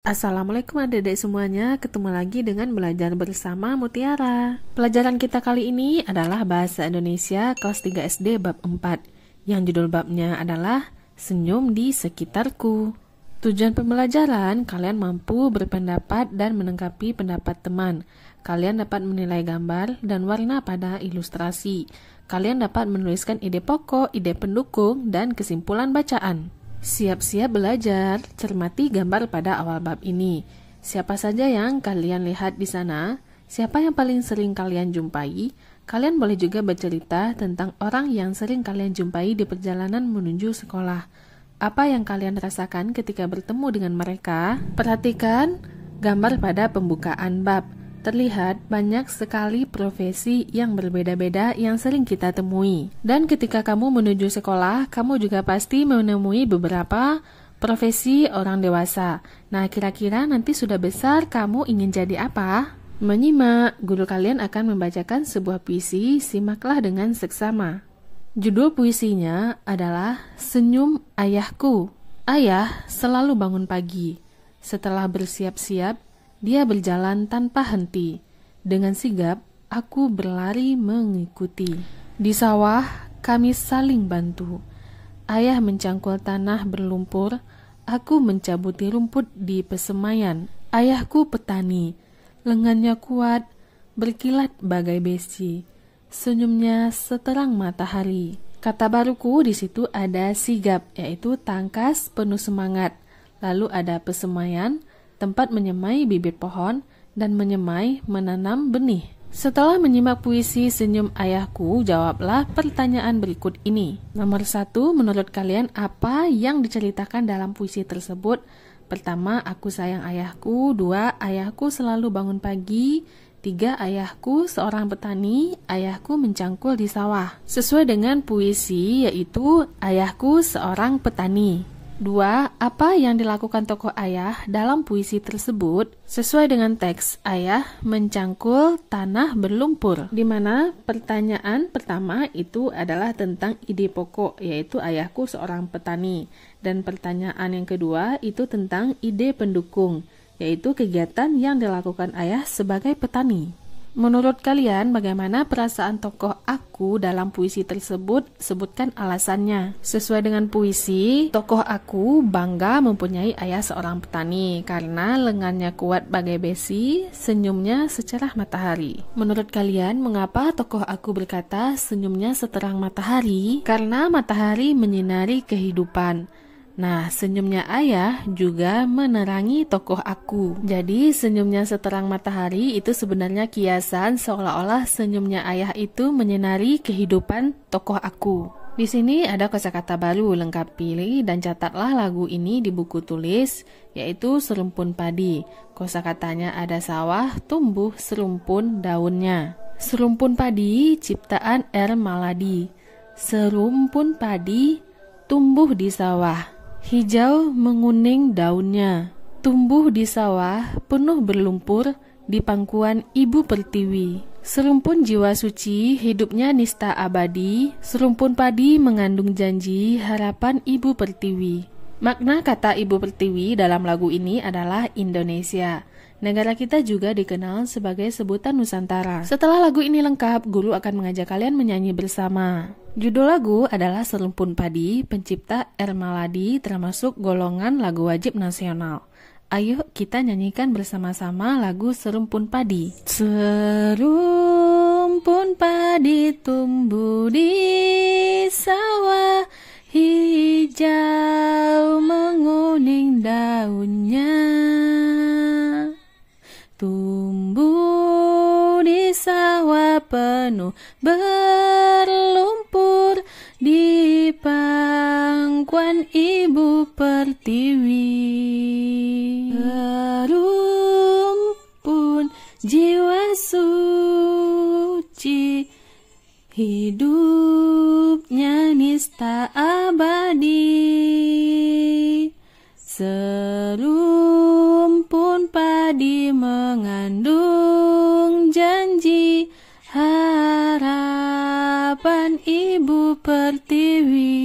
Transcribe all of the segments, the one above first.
Assalamualaikum adik-adik semuanya, ketemu lagi dengan belajar bersama Mutiara. Pelajaran kita kali ini adalah Bahasa Indonesia kelas 3 SD bab 4, yang judul babnya adalah Senyum di Sekitarku. Tujuan pembelajaran, kalian mampu berpendapat dan menanggapi pendapat teman. Kalian dapat menilai gambar dan warna pada ilustrasi. Kalian dapat menuliskan ide pokok, ide pendukung, dan kesimpulan bacaan. Siap-siap belajar, cermati gambar pada awal bab ini. Siapa saja yang kalian lihat di sana? Siapa yang paling sering kalian jumpai? Kalian boleh juga bercerita tentang orang yang sering kalian jumpai di perjalanan menuju sekolah. Apa yang kalian rasakan ketika bertemu dengan mereka? Perhatikan gambar pada pembukaan bab. Terlihat banyak sekali profesi yang berbeda-beda yang sering kita temui. Dan ketika kamu menuju sekolah, kamu juga pasti menemui beberapa profesi orang dewasa. Nah, kira-kira nanti sudah besar kamu ingin jadi apa? Menyimak, guru kalian akan membacakan sebuah puisi, simaklah dengan seksama. Judul puisinya adalah Senyum Ayahku. Ayah selalu bangun pagi. Setelah bersiap-siap, dia berjalan tanpa henti. Dengan sigap, aku berlari mengikuti. Di sawah, kami saling bantu. Ayah mencangkul tanah berlumpur, aku mencabuti rumput di pesemaian. Ayahku petani, lengannya kuat, berkilat bagai besi. Senyumnya seterang matahari. Kata baruku di situ ada sigap, yaitu tangkas penuh semangat. Lalu ada pesemaian, tempat menyemai bibit pohon, dan menyemai menanam benih. Setelah menyimak puisi Senyum Ayahku, jawablah pertanyaan berikut ini. Nomor 1, menurut kalian apa yang diceritakan dalam puisi tersebut? Pertama, aku sayang ayahku. 2, ayahku selalu bangun pagi. 3, ayahku seorang petani. Ayahku mencangkul di sawah. Sesuai dengan puisi, yaitu ayahku seorang petani. 2. Apa yang dilakukan tokoh ayah dalam puisi tersebut? Sesuai dengan teks, ayah mencangkul tanah berlumpur. Di mana pertanyaan pertama itu adalah tentang ide pokok, yaitu ayahku seorang petani. Dan pertanyaan yang kedua itu tentang ide pendukung, yaitu kegiatan yang dilakukan ayah sebagai petani. Menurut kalian, bagaimana perasaan tokoh aku dalam puisi tersebut? Sebutkan alasannya. Sesuai dengan puisi, tokoh aku bangga mempunyai ayah seorang petani karena lengannya kuat bagai besi, senyumnya secerah matahari. Menurut kalian, mengapa tokoh aku berkata senyumnya seterang matahari? Karena matahari menyinari kehidupan. Nah, senyumnya ayah juga menerangi tokoh aku. Jadi, senyumnya seterang matahari itu sebenarnya kiasan seolah-olah senyumnya ayah itu menyinari kehidupan tokoh aku. Di sini ada kosakata baru, lengkapi dan catatlah lagu ini di buku tulis, yaitu serumpun padi. Kosakatanya ada sawah, tumbuh serumpun daunnya. Serumpun padi, ciptaan R. Maladi. Serumpun padi, tumbuh di sawah. Hijau menguning daunnya, tumbuh di sawah penuh berlumpur di pangkuan Ibu Pertiwi. Serumpun jiwa suci, hidupnya nista abadi. Serumpun padi mengandung janji harapan Ibu Pertiwi. Makna kata Ibu Pertiwi dalam lagu ini adalah Indonesia. Negara kita juga dikenal sebagai sebutan Nusantara. Setelah lagu ini lengkap, guru akan mengajak kalian menyanyi bersama. Judul lagu adalah Serumpun Padi, pencipta R. Maladi, termasuk golongan lagu wajib nasional. Ayo kita nyanyikan bersama-sama lagu Serumpun Padi. Serumpun padi tumbuh di sawah, hijau menguning daunnya. Tumbuh di sawah penuh berlumpur di pangkuan Ibu Pertiwi. Serumpun jiwa suci, hidupnya nista abadi. Serumpun padi mengandung janji harapan Ibu Pertiwi.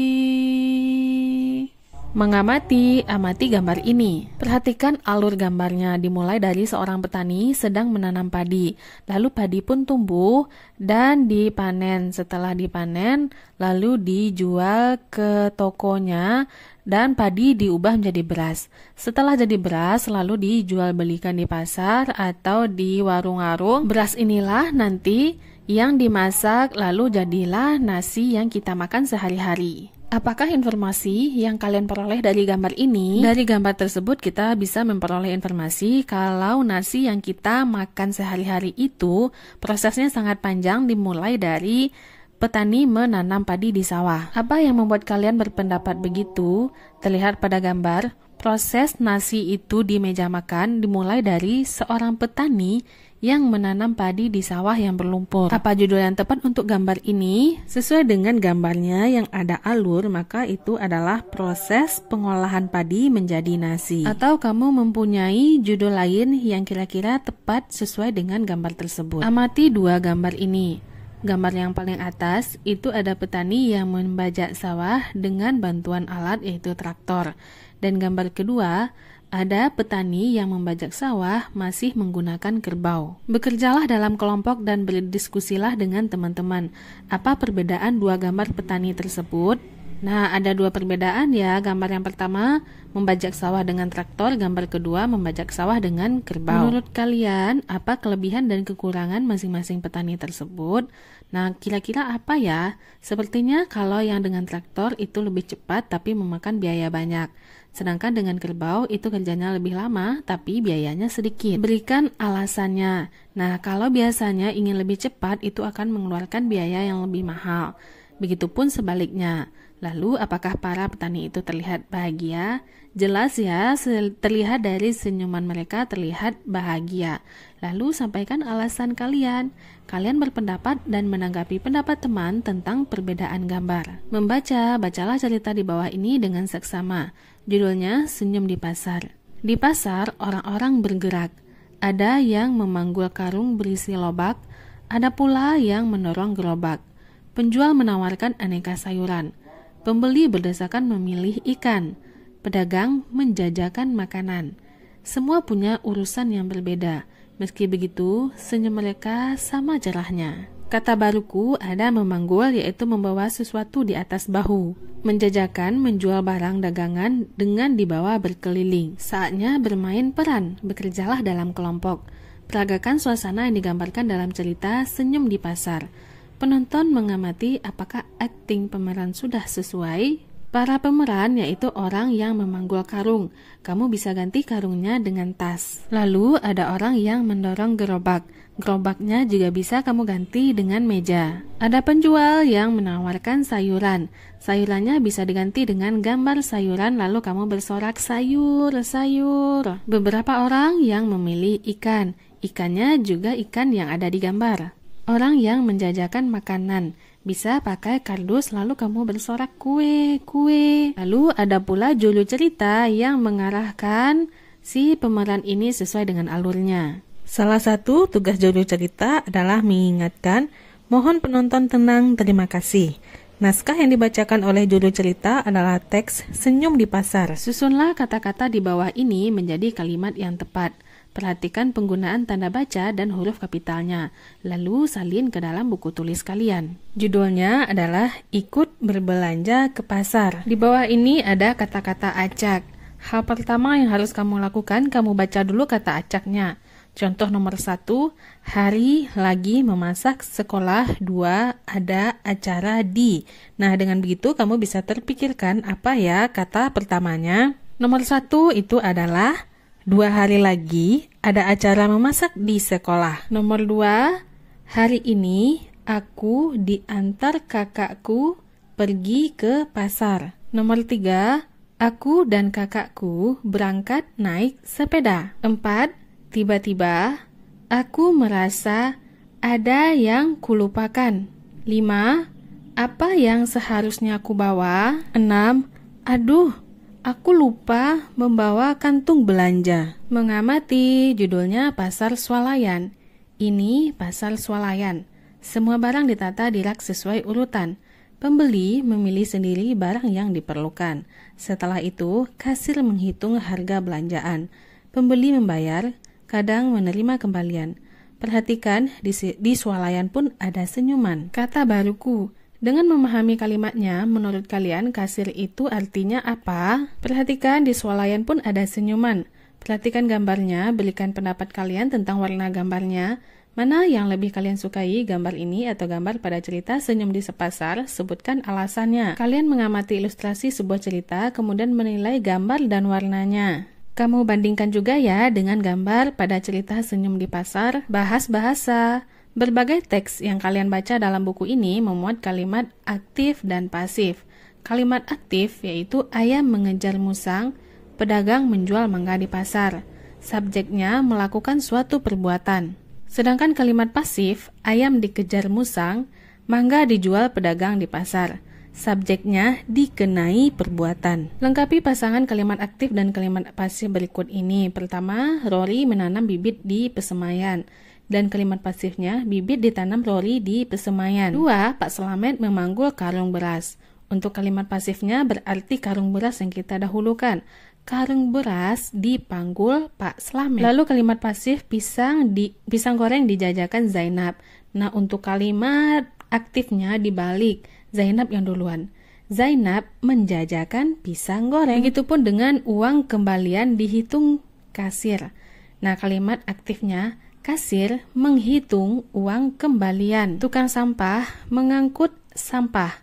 Mengamati, amati gambar ini. Perhatikan alur gambarnya, dimulai dari seorang petani sedang menanam padi. Lalu padi pun tumbuh dan dipanen. Setelah dipanen, lalu dijual ke tokonya dan padi diubah menjadi beras. Setelah jadi beras, lalu dijual belikan di pasar atau di warung-warung. Beras inilah nanti yang dimasak, lalu jadilah nasi yang kita makan sehari-hari. Apakah informasi yang kalian peroleh dari gambar ini? Dari gambar tersebut kita bisa memperoleh informasi kalau nasi yang kita makan sehari-hari itu prosesnya sangat panjang, dimulai dari petani menanam padi di sawah. Apa yang membuat kalian berpendapat begitu? Terlihat pada gambar, proses nasi itu di meja makan dimulai dari seorang petani yang menanam padi di sawah yang berlumpur. Apa judul yang tepat untuk gambar ini? Sesuai dengan gambarnya yang ada alur, maka itu adalah proses pengolahan padi menjadi nasi. Atau kamu mempunyai judul lain yang kira-kira tepat sesuai dengan gambar tersebut. Amati dua gambar ini. Gambar yang paling atas itu ada petani yang membajak sawah dengan bantuan alat yaitu traktor. Dan gambar kedua ada petani yang membajak sawah masih menggunakan kerbau. Bekerjalah dalam kelompok dan berdiskusilah dengan teman-teman. Apa perbedaan dua gambar petani tersebut? Nah, ada dua perbedaan ya. Gambar yang pertama membajak sawah dengan traktor, gambar kedua membajak sawah dengan kerbau. Menurut kalian, apa kelebihan dan kekurangan masing-masing petani tersebut? Nah, kira-kira apa ya? Sepertinya kalau yang dengan traktor itu lebih cepat tapi memakan biaya banyak. Sedangkan dengan kerbau itu kerjanya lebih lama tapi biayanya sedikit. Berikan alasannya. Nah, kalau biasanya ingin lebih cepat itu akan mengeluarkan biaya yang lebih mahal. Begitupun sebaliknya. Lalu apakah para petani itu terlihat bahagia? Jelas ya, terlihat dari senyuman mereka terlihat bahagia. Lalu sampaikan alasan kalian. Kalian berpendapat dan menanggapi pendapat teman tentang perbedaan gambar. Bacalah cerita di bawah ini dengan seksama. Judulnya Senyum di Pasar. Di pasar, orang-orang bergerak. Ada yang memanggul karung berisi lobak, ada pula yang mendorong gerobak. Penjual menawarkan aneka sayuran. Pembeli berdesakan memilih ikan. Pedagang menjajakan makanan. Semua punya urusan yang berbeda. Meski begitu, senyum mereka sama cerahnya. Kata baruku ada memanggul, yaitu membawa sesuatu di atas bahu. Menjajakan, menjual barang dagangan dengan dibawa berkeliling. Saatnya bermain peran, bekerjalah dalam kelompok. Peragakan suasana yang digambarkan dalam cerita Senyum di Pasar. Penonton mengamati apakah akting pemeran sudah sesuai. Para pemeran yaitu orang yang memanggul karung. Kamu bisa ganti karungnya dengan tas. Lalu ada orang yang mendorong gerobak. Gerobaknya juga bisa kamu ganti dengan meja. Ada penjual yang menawarkan sayuran. Sayurannya bisa diganti dengan gambar sayuran lalu kamu bersorak sayur, sayur. Beberapa orang yang memilih ikan. Ikannya juga ikan yang ada di gambar. Orang yang menjajakan makanan. Bisa pakai kardus lalu kamu bersorak kue, kue. Lalu ada pula judul cerita yang mengarahkan si pemeran ini sesuai dengan alurnya. Salah satu tugas judul cerita adalah mengingatkan, mohon penonton tenang, terima kasih. Naskah yang dibacakan oleh judul cerita adalah teks Senyum di Pasar. Susunlah kata-kata di bawah ini menjadi kalimat yang tepat. Perhatikan penggunaan tanda baca dan huruf kapitalnya, lalu salin ke dalam buku tulis kalian. Judulnya adalah Ikut Berbelanja ke Pasar. Di bawah ini ada kata-kata acak. Hal pertama yang harus kamu lakukan, kamu baca dulu kata acaknya. Contoh nomor 1, hari lagi memasak sekolah, 2, ada acara di. Nah, dengan begitu kamu bisa terpikirkan apa ya kata pertamanya. Nomor 1 itu adalah 2 hari lagi ada acara memasak di sekolah. Nomor 2, hari ini aku diantar kakakku pergi ke pasar. Nomor 3, aku dan kakakku berangkat naik sepeda. 4, tiba-tiba aku merasa ada yang kulupakan. 5, apa yang seharusnya aku bawa? 6, aduh, aku lupa membawa kantung belanja. Mengamati, judulnya Pasar Swalayan. Ini pasar swalayan. Semua barang ditata di rak sesuai urutan. Pembeli memilih sendiri barang yang diperlukan. Setelah itu, kasir menghitung harga belanjaan. Pembeli membayar, kadang menerima kembalian. Perhatikan, di swalayan pun ada senyuman. Kata baruku. Dengan memahami kalimatnya, menurut kalian kasir itu artinya apa? Perhatikan, di swalayan pun ada senyuman. Perhatikan gambarnya, berikan pendapat kalian tentang warna gambarnya. Mana yang lebih kalian sukai, gambar ini atau gambar pada cerita Senyum di Sepasar? Sebutkan alasannya. Kalian mengamati ilustrasi sebuah cerita, kemudian menilai gambar dan warnanya. Kamu bandingkan juga ya dengan gambar pada cerita Senyum di Pasar. Bahas bahasa. Berbagai teks yang kalian baca dalam buku ini memuat kalimat aktif dan pasif. Kalimat aktif yaitu ayam mengejar musang, pedagang menjual mangga di pasar. Subjeknya melakukan suatu perbuatan. Sedangkan kalimat pasif, ayam dikejar musang, mangga dijual pedagang di pasar. Subjeknya dikenai perbuatan. Lengkapi pasangan kalimat aktif dan kalimat pasif berikut ini. Pertama, Rory menanam bibit di pesemaian. Dan kalimat pasifnya, bibit ditanam Rory di pesemaian. 2, Pak Slamet memanggul karung beras. Untuk kalimat pasifnya berarti karung beras yang kita dahulukan. Karung beras dipanggul Pak Slamet. Lalu kalimat pasif pisang goreng dijajakan Zainab. Nah, untuk kalimat aktifnya dibalik, Zainab yang duluan. Zainab menjajakan pisang goreng. Begitupun dengan uang kembalian dihitung kasir. Nah, kalimat aktifnya kasir menghitung uang kembalian. Tukang sampah mengangkut sampah.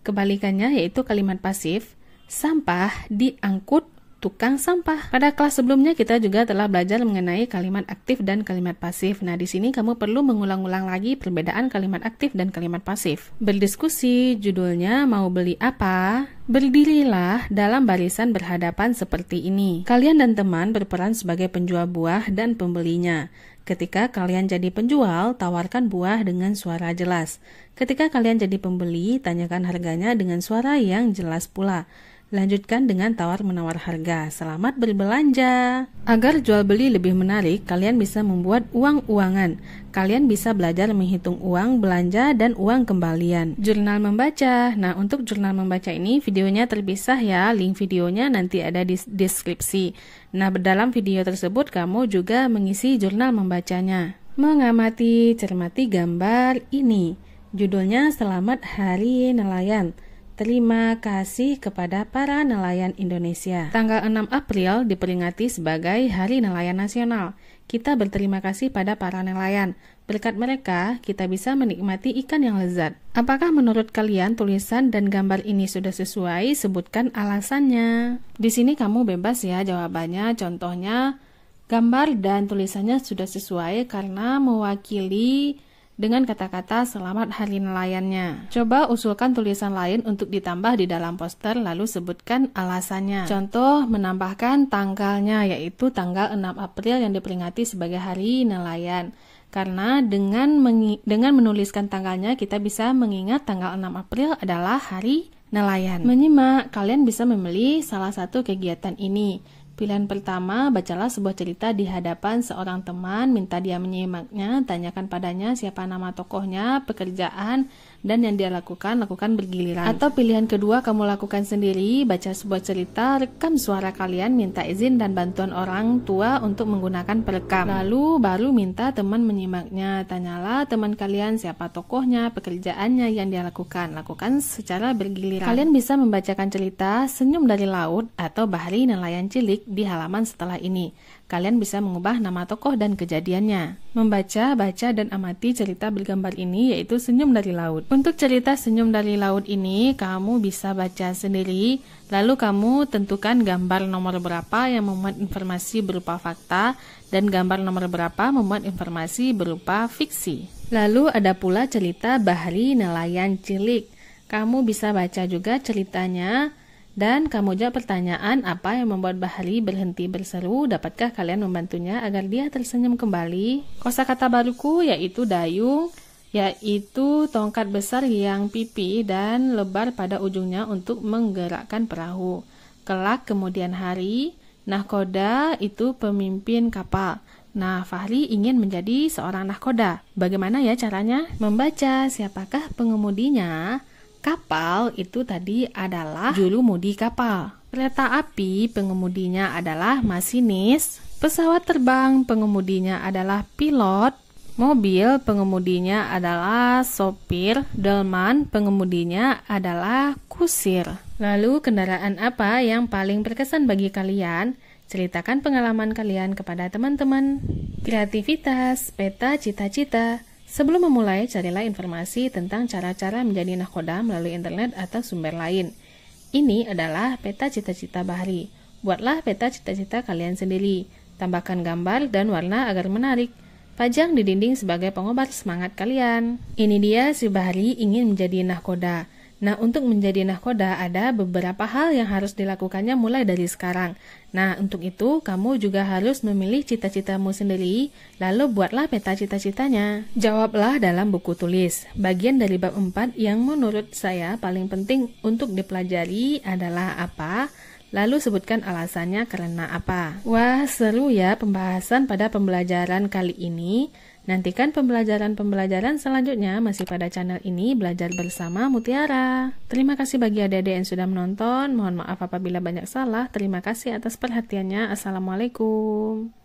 Kebalikannya yaitu kalimat pasif, sampah diangkut tukang sampah. Pada kelas sebelumnya kita juga telah belajar mengenai kalimat aktif dan kalimat pasif. Nah, di sini kamu perlu mengulang-ulang lagi perbedaan kalimat aktif dan kalimat pasif. Berdiskusi, judulnya mau beli apa? Berdirilah dalam barisan berhadapan seperti ini. Kalian dan teman berperan sebagai penjual buah dan pembelinya. Ketika kalian jadi penjual, tawarkan buah dengan suara jelas. Ketika kalian jadi pembeli, tanyakan harganya dengan suara yang jelas pula. Lanjutkan dengan tawar-menawar harga. Selamat berbelanja. Agar jual beli lebih menarik, kalian bisa membuat uang-uangan. Kalian bisa belajar menghitung uang belanja dan uang kembalian. Jurnal membaca. Nah, untuk jurnal membaca ini videonya terpisah ya. Link videonya nanti ada di deskripsi. Nah, dalam video tersebut kamu juga mengisi jurnal membacanya. Mengamati, cermati gambar ini. Judulnya Selamat Hari Nelayan. Terima kasih kepada para nelayan Indonesia. Tanggal 6 April diperingati sebagai Hari Nelayan Nasional. Kita berterima kasih pada para nelayan. Berkat mereka, kita bisa menikmati ikan yang lezat. Apakah menurut kalian tulisan dan gambar ini sudah sesuai? Sebutkan alasannya. Di sini kamu bebas ya jawabannya. Contohnya, gambar dan tulisannya sudah sesuai karena mewakili dengan kata-kata selamat hari nelayannya. Coba usulkan tulisan lain untuk ditambah di dalam poster lalu sebutkan alasannya. Contoh menambahkan tanggalnya yaitu tanggal 6 April yang diperingati sebagai hari nelayan. Karena dengan menuliskan tanggalnya kita bisa mengingat tanggal 6 April adalah hari nelayan. Menyimak, kalian bisa memilih salah satu kegiatan ini. Pilihan pertama, bacalah sebuah cerita di hadapan seorang teman, minta dia menyimaknya, tanyakan padanya siapa nama tokohnya, pekerjaan, dan yang dia lakukan bergiliran. Atau pilihan kedua, kamu lakukan sendiri, baca sebuah cerita, rekam suara kalian, minta izin dan bantuan orang tua untuk menggunakan perekam. Lalu baru minta teman menyimaknya, tanyalah teman kalian siapa tokohnya, pekerjaannya yang dia lakukan secara bergiliran. Kalian bisa membacakan cerita Senyum dari Laut atau Bahari Nelayan Cilik di halaman setelah ini. Kalian bisa mengubah nama tokoh dan kejadiannya. Membaca, baca, dan amati cerita bergambar ini yaitu Senyum dari Laut. Untuk cerita Senyum dari Laut ini, kamu bisa baca sendiri, lalu kamu tentukan gambar nomor berapa yang memuat informasi berupa fakta, dan gambar nomor berapa memuat informasi berupa fiksi. Lalu ada pula cerita Bahari Nelayan Cilik. Kamu bisa baca juga ceritanya, dan kamu jawab pertanyaan apa yang membuat Bahari berhenti berseru. Dapatkah kalian membantunya agar dia tersenyum kembali? Kosakata baruku yaitu dayung, yaitu tongkat besar yang pipi dan lebar pada ujungnya untuk menggerakkan perahu. Kelak kemudian hari, nahkoda itu pemimpin kapal. Nah, Fahri ingin menjadi seorang nahkoda. Bagaimana ya caranya? Membaca siapakah pengemudinya, Kapal itu tadi adalah jurumudi kapal. Kereta api pengemudinya adalah masinis. Pesawat terbang pengemudinya adalah pilot. Mobil pengemudinya adalah sopir. Delman pengemudinya adalah kusir. Lalu kendaraan apa yang paling berkesan bagi kalian? Ceritakan pengalaman kalian kepada teman-teman. Kreativitas, peta cita-cita. Sebelum memulai, carilah informasi tentang cara-cara menjadi nahkoda melalui internet atau sumber lain. Ini adalah peta cita-cita Bahri. Buatlah peta cita-cita kalian sendiri. Tambahkan gambar dan warna agar menarik. Pajang di dinding sebagai pengobat semangat kalian. Ini dia si Bahri ingin menjadi nahkoda. Nah, untuk menjadi nahkoda ada beberapa hal yang harus dilakukannya mulai dari sekarang. Nah, untuk itu kamu juga harus memilih cita-citamu sendiri, lalu buatlah peta cita-citanya. Jawablah dalam buku tulis. Bagian dari bab 4 yang menurut saya paling penting untuk dipelajari adalah apa? Lalu sebutkan alasannya karena apa. Wah, seru ya pembahasan pada pembelajaran kali ini. Nantikan pembelajaran-pembelajaran selanjutnya masih pada channel ini, Belajar Bersama Mutiara. Terima kasih bagi adik-adik yang sudah menonton. Mohon maaf apabila banyak salah. Terima kasih atas perhatiannya. Assalamualaikum.